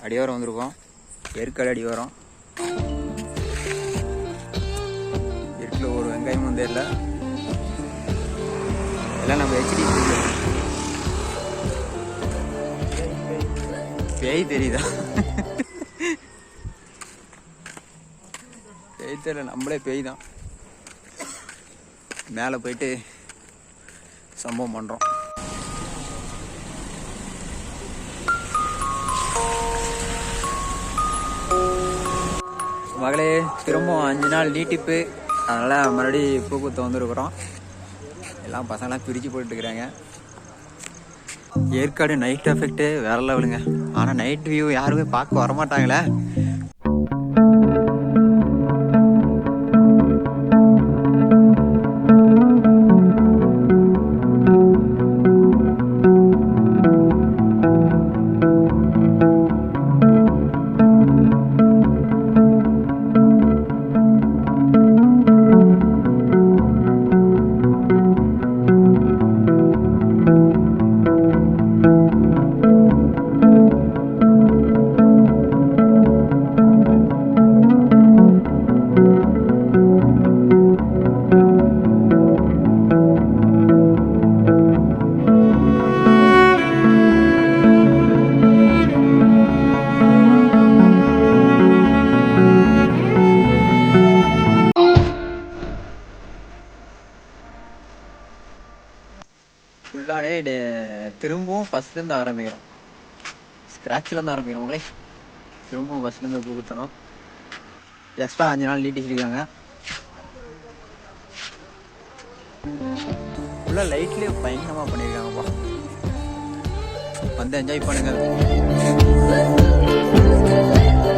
அடிவாரம் வந்திருக்கோம். ஏற்காடு அடிவாரம். இருட்டில் ஒரு வெங்காயமும் தெரியல. எல்லாம் நம்ம ஹெச்டி பேய் தெரியுதா? பேய் தெரியல, நம்மளே பேய் தான். மேலே போயிட்டு சம்பவம் பண்ணுறோம். மகளே திரும்பவும் 5 நாள் நீட்டிப்பு. அதனால் மறுபடியும் பூக்குத்த வந்துருக்குறோம். எல்லாம் பசங்களாம் பிரித்து போட்டுருக்குறாங்க. ஏற்காடு நைட் எஃபெக்ட்டு வேற லெவலுங்க. ஆனால் நைட் வியூ யாருமே பார்க்க வரமாட்டாங்களே. ஃபுல்லாகவே திரும்பவும் ஃபஸ்ட்லேருந்து ஆரம்பிக்கிறோம். ஸ்க்ராட்சிலேருந்து ஆரம்பிக்கிறோங்களே. திரும்பவும் ஃபஸ்ட்லேருந்து பூ குத்தணும். எக்ஸ்ட்ரா 5 நாள் நீட்டிச்சிருக்காங்க. ஃபுல்லாக லைட்லேயே பயங்கரமாக பண்ணியிருக்காங்கப்பா. வந்து என்ஜாய் பண்ணுங்க.